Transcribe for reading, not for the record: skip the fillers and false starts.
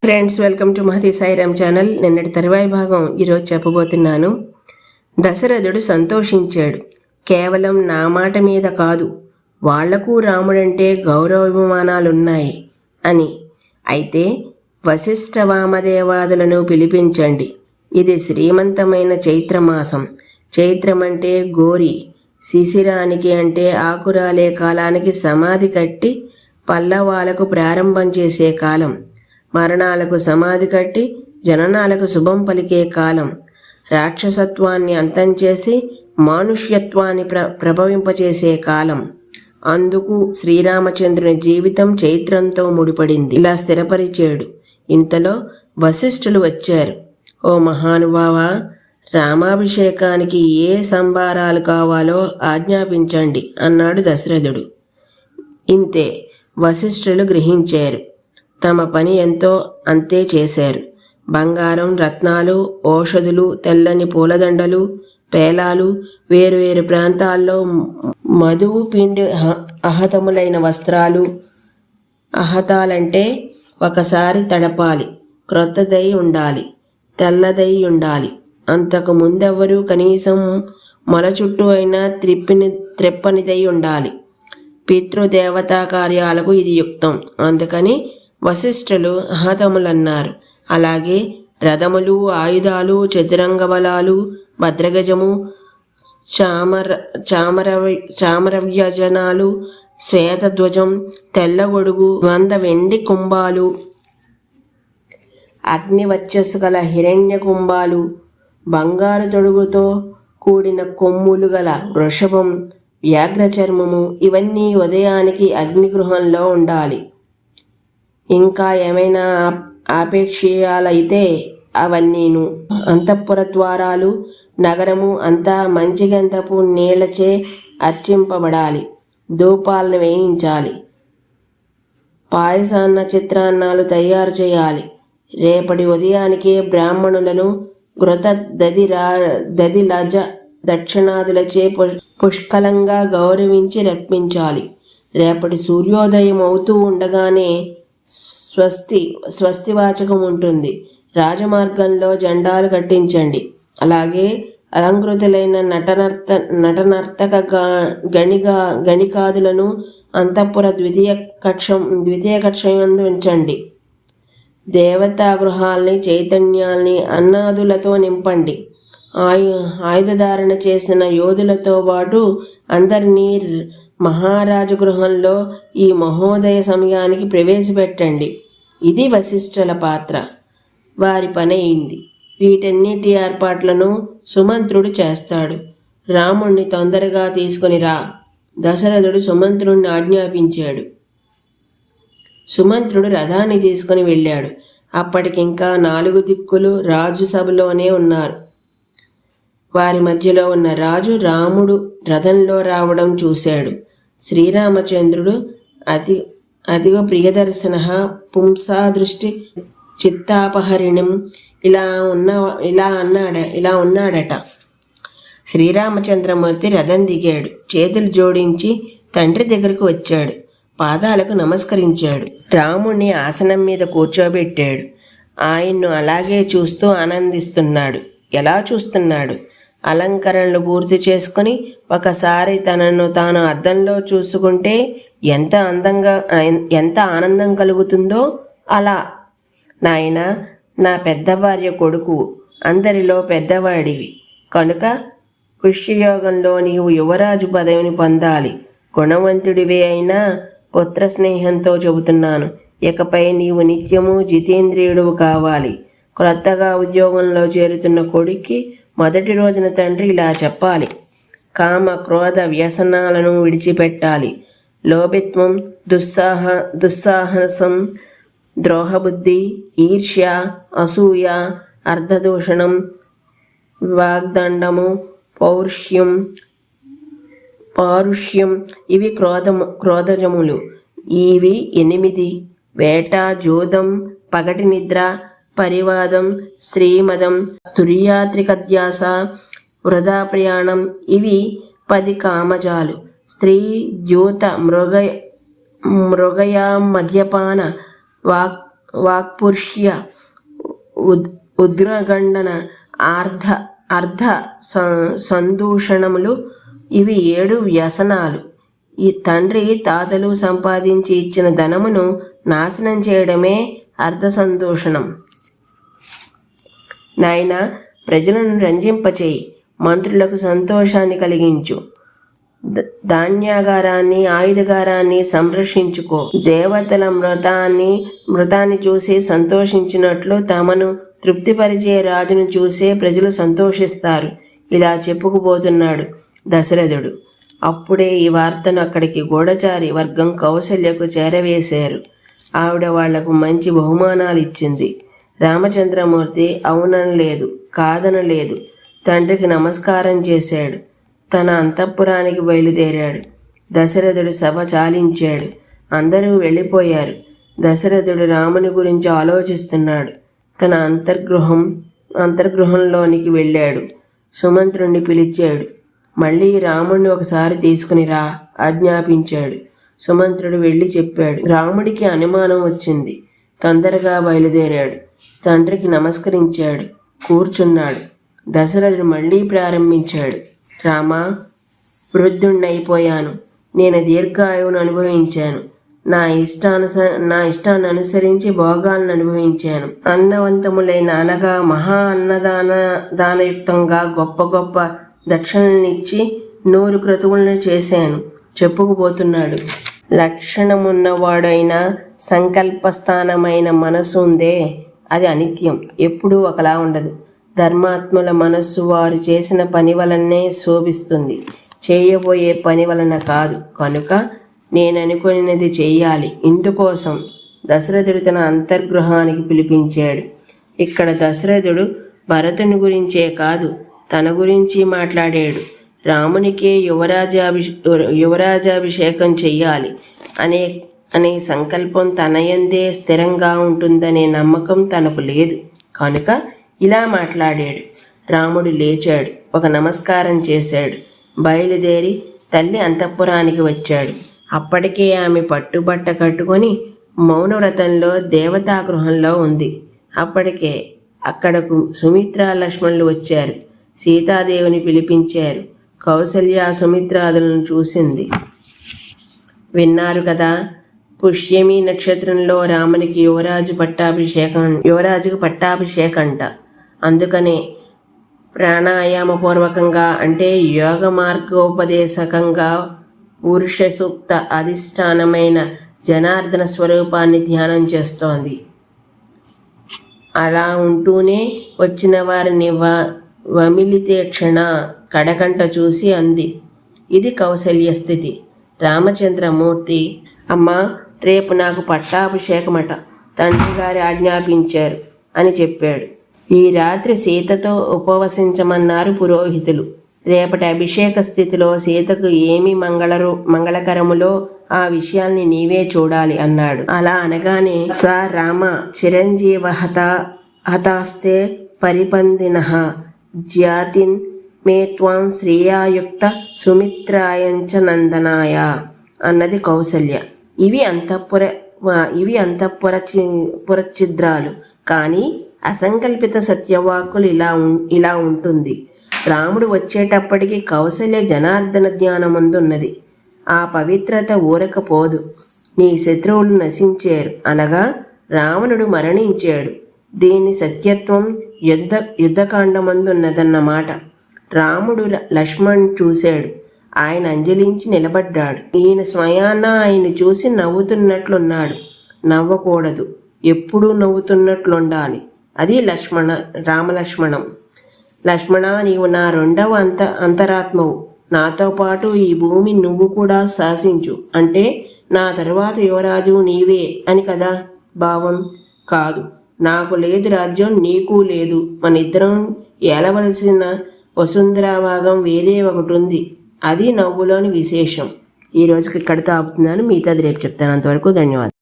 Friends, welcome to Mahathi Sairam channel. నిన్నటి తరువాయి భాగం ఈరోజు చెప్పబోతున్నాను. దశరథుడు సంతోషించాడు. కేవలం నా మాట మీద కాదు, వాళ్లకు రాముడంటే గౌరవాభిమానాలున్నాయి అని. అయితే వశిష్ఠ వామదేవాదులను పిలిపించండి. ఇది శ్రీమంతమైన చైత్రమాసం. చైత్రమంటే గోరి, శిశిరానికి అంటే ఆకురాలే కాలానికి సమాధి కట్టి పల్లవాలకు ప్రారంభం చేసే కాలం. మరణాలకు సమాధి కట్టి జననాలకు శుభం పలికే కాలం. రాక్షసత్వాన్ని అంతం చేసి మానుష్యత్వాన్ని ప్రభవింపచేసే కాలం. అందుకు శ్రీరామచంద్రుని జీవితం చైత్రంతో ముడిపడింది. ఇలా స్థిరపరిచాడు. ఇంతలో వశిష్ఠులు వచ్చారు. ఓ మహానుభావ, రామాభిషేకానికి ఏ సంభారాలు కావాలో ఆజ్ఞాపించండి అన్నాడు దశరథుడు. ఇంతే. వశిష్ఠులు గ్రహించారు. తమ పని ఎంతో అంతే చేశారు. బంగారం, రత్నాలు, ఔషధులు, తెల్లని పూలదండలు, పేలాలు, వేరువేరు ప్రాంతాల్లో మధువు పిండి అహతములైన వస్త్రాలు. అహతాలంటే ఒకసారి తడపాలి, క్రొత్తదై ఉండాలి, తెల్లదై ఉండాలి. అంతకు ముందెవ్వరూ కనీసం మొల చుట్టూ అయినా త్రెప్పనిదై ఉండాలి. పితృదేవతా కార్యాలకు ఇది యుక్తం. అందుకని వశిష్ఠులు అహతములన్నారు. అలాగే రథములు, ఆయుధాలు, చతురంగ బలాలు, భద్రగజము, చామరవ్యజనాలు, శ్వేతధ్వజం, తెల్లగొడుగు, 100 వెండి కుంభాలు, అగ్నివర్చస్సు గల హిరణ్య కుంభాలు, బంగారు తొడుగుతో కూడిన కొమ్ములు గల వృషభం, వ్యాఘ్రచర్మము, ఇవన్నీ ఉదయానికి అగ్నిగృహంలో ఉండాలి. ఇంకా ఏమైనా ఆపేక్షీయాలైతే అవన్నీను. అంతఃపుర ద్వారాలు, నగరము అంతా మంచి గంధపు నీళ్లచే అర్చింపబడాలి. ధూపాలను వేయించాలి. పాయసాన్న చిత్రాన్నాలు తయారు చేయాలి. రేపటి ఉదయానికే బ్రాహ్మణులను ఘృత దది లజ దక్షిణాదులచే పుష్కలంగా గౌరవించి రప్పించాలి. రేపటి సూర్యోదయం అవుతూ ఉండగానే స్వస్తివాచకం ఉంటుంది. రాజమార్గంలో జెండాలు కట్టించండి. అలాగే అలంకృతులైన నటనర్తక గణికాదులను అంతఃపుర ద్వితీయ కక్షయందు ఉంచండి. దేవతా గృహాల్ని, చైతన్యాల్ని అన్నాదులతో నింపండి. ఆయుధధారణ చేసిన యోధులతో పాటు అందరినీ మహారాజు గృహంలో ఈ మహోదయ సమయానికి ప్రవేశపెట్టండి. ఇది వశిష్ఠుల పాత్ర. వారి పని అయింది. వీటన్నిటి ఏర్పాట్లను సుమంత్రుడు చేస్తాడు. రాముణ్ణి తొందరగా తీసుకుని రా. దశరథుడు సుమంత్రుణ్ణి ఆజ్ఞాపించాడు. సుమంత్రుడు రథాన్ని తీసుకుని వెళ్ళాడు. అప్పటికింకా 4 దిక్కులు రాజు సభలోనే ఉన్నారు. వారి మధ్యలో ఉన్న రాజు రాముడు రథంలో రావడం చూశాడు. శ్రీరామచంద్రుడు అదివ ప్రియదర్శన పుంసాదృష్టి చిత్తాపహరిణం ఇలా ఉన్నాడట. శ్రీరామచంద్రమూర్తి రథం దిగాడు. చేతులు జోడించి తండ్రి దగ్గరకు వచ్చాడు. పాదాలకు నమస్కరించాడు. రాముణ్ణి ఆసనం మీద కూర్చోబెట్టాడు. ఆయన్ను అలాగే చూస్తూ ఆనందిస్తున్నాడు. ఎలా చూస్తున్నాడు? అలంకరణలు పూర్తి చేసుకుని ఒకసారి తనను తాను అద్దంలో చూసుకుంటే ఎంత ఆనందం కలుగుతుందో అలా. నాయనా, నా పెద్ద భార్య కొడుకు, అందరిలో పెద్దవాడివి కనుక పుష్యయోగంలో నీవు యువరాజు పదవిని పొందాలి. గుణవంతుడివే అయినా పుత్ర స్నేహంతో చెబుతున్నాను. ఇకపై నీవు నిత్యము జితేంద్రియుడు కావాలి. క్రొత్తగా ఉద్యోగంలో చేరుతున్న కొడుక్కి మొదటి రోజున తండ్రి ఇలా చెప్పాలి. కామ క్రోధ వ్యసనాలను విడిచిపెట్టాలి. లోభిత్వం, దుస్సాహసం, ద్రోహబుద్ధి, ఈర్ష్య, అసూయ, అర్ధదూషణం, వాగ్దండము, పారుష్యం ఇవి క్రోధజములు. ఇవి 8. వేట, జూదం, పగటి నిద్ర, పరివాదం, శ్రీమదం, తుర్యాత్రికధ్యాస, వృధా ప్రయాణం ఇవి 10 కామజాలు. స్త్రీ, ద్యూత, మృగయ, మద్యపాన, వాక్పురుష్య ఉద్గ్రగండన అర్ధ సందూషణములు, ఇవి 7 వ్యసనాలు. ఈ తండ్రి తాతలు సంపాదించి ఇచ్చిన ధనమును నాశనం చేయడమే అర్ధసందూషణం. నాయనా, ప్రజలను రంజింపచేయి, మంత్రులకు సంతోషాన్ని కలిగించు, ధాన్యాగారాన్ని ఆయుధగారాన్ని సంరక్షించుకో. దేవతల మృతాన్ని చూసి సంతోషించినట్లు తమను తృప్తిపరిచే రాజును చూసే ప్రజలు సంతోషిస్తారు. ఇలా చెప్పుకుపోతున్నాడు దశరథుడు. అప్పుడే ఈ వార్తను అక్కడికి గూఢచారి వర్గం కౌసల్యకు చేరవేశారు. ఆవిడ వాళ్లకు మంచి బహుమానాలు ఇచ్చింది. రామచంద్రమూర్తి అవుననలేదు, కాదనలేదు. తండ్రికి నమస్కారం చేశాడు. తన అంతఃపురానికి బయలుదేరాడు. దశరథుడు సభ చాలించాడు. అందరూ వెళ్ళిపోయారు. దశరథుడు రాముని గురించి ఆలోచిస్తున్నాడు. తన అంతర్గృహంలోనికి వెళ్ళాడు. సుమంత్రుణ్ణి పిలిచాడు. మళ్ళీ రాముణ్ణి ఒకసారి తీసుకుని రా ఆజ్ఞాపించాడు. సుమంత్రుడు వెళ్ళి చెప్పాడు. రాముడికి అనుమానం వచ్చింది. తొందరగా బయలుదేరాడు. తండ్రికి నమస్కరించాడు. కూర్చున్నాడు. దశరథుడు మళ్ళీ ప్రారంభించాడు. రామా, వృద్ధుణ్ణైపోయాను. నేను దీర్ఘాయువును అనుభవించాను. నా ఇష్టాన్ని అనుసరించి భోగాలను అనుభవించాను. అన్నవంతములైన అనగా మహా దానయుక్తంగా గొప్ప గొప్ప దక్షిణలనిచ్చి 100 క్రతువులను చేశాను చెప్పుకుపోతున్నాడు. లక్షణమున్నవాడైన సంకల్పస్థానమైన మనసు ఉందే, అది అనిత్యం, ఎప్పుడూ ఒకలా ఉండదు. ధర్మాత్ముల మనస్సు వారు చేసిన పని వలనే శోభిస్తుంది, చేయబోయే పని వలన కాదు. కనుక నేననుకున్నది చెయ్యాలి. ఇందుకోసం దశరథుడు తన అంతర్గృహానికి పిలిపించాడు. ఇక్కడ దశరథుడు భరతుని గురించే కాదు, తన గురించి మాట్లాడాడు. రామునికే యువరాజాభిషేకం చెయ్యాలి అనే సంకల్పం తనయందే స్థిరంగా ఉంటుందనే నమ్మకం తనకు లేదు. కనుక ఇలా మాట్లాడాడు. రాముడు లేచాడు. ఒక నమస్కారం చేశాడు. బయలుదేరి తల్లి అంతఃపురానికి వచ్చాడు. అప్పటికే ఆమె పట్టుబట్ట కట్టుకొని మౌనవ్రతంలో దేవతాగృహంలో ఉంది. అప్పటికే అక్కడకు సుమిత్ర లక్ష్మణులు వచ్చారు. సీతాదేవిని పిలిపించారు. కౌసల్య సుమిత్రాదులను చూసింది. విన్నారు కదా, పుష్యమి నక్షత్రంలో రామునికి యువరాజుకు పట్టాభిషేకంట. అందుకనే ప్రాణాయామపూర్వకంగా అంటే యోగ మార్గోపదేశకంగా పురుష సూక్త అధిష్టానమైన జనార్దన స్వరూపాన్ని ధ్యానం చేస్తోంది. అలా ఉంటూనే వచ్చిన వారిని వమిలితే క్షణ కడకంట చూసి అంది. ఇది కౌసల్య స్థితి. రామచంద్రమూర్తి, అమ్మా, రేపు నాకు పట్టాభిషేకమట, తండ్రి గారు ఆజ్ఞాపించారు అని చెప్పాడు. ఈ రాత్రి సీతతో ఉపవసించమన్నారు పురోహితులు. రేపటి అభిషేక స్థితిలో సీతకు ఏమి మంగళకరములో ఆ విషయాల్ని నీవే చూడాలి అన్నాడు. అలా అనగానే స రామ చిరంజీవ హతాస్తే పరిపందినః జ్యాతిన్ మే త్వాం శ్రేయాయుక్త సుమిత్రాయంచ నందనాయ అన్నది కౌసల్య. ఇవి అంతఃపురఛిద్రాలు, కానీ అసంకల్పిత సత్యవాక్కులు ఇలా ఉంటుంది. రాముడు వచ్చేటప్పటికి కౌసల్య జనార్దన జ్ఞానముందున్నది. ఆ పవిత్రత ఊరకపోదు. నీ శత్రువులు నశించారు అనగా రావణుడు మరణించాడు. దీని సత్యత్వం యుద్ధకాండమందున్నదన్నమాట. రాముడు లక్ష్మణ్ చూశాడు. ఆయన అంజలించి నిలబడ్డాడు. ఈయన స్వయాన ఆయన చూసి నవ్వుతున్నట్లున్నాడు. నవ్వకూడదు, ఎప్పుడూ నవ్వుతున్నట్లుండాలి. అది రామలక్ష్మణం. లక్ష్మణ, నీవు నా 2వ అంతరాత్మవు. నాతో పాటు ఈ భూమి నువ్వు కూడా శాసించు. అంటే నా తరువాత యువరాజు నీవే అని కదా భావం. కాదు, నాకు లేదు రాజ్యం, నీకు లేదు. మనిద్దరం ఏలవలసిన వసుంధరా భాగం వేరే ఒకటి ఉంది. అది నవ్వులోని విశేషం. ఈ రోజుకి ఇక్కడితో ఆపుతున్నాను. మిగతాది రేపు చెప్తాను. అంతవరకు ధన్యవాదాలు.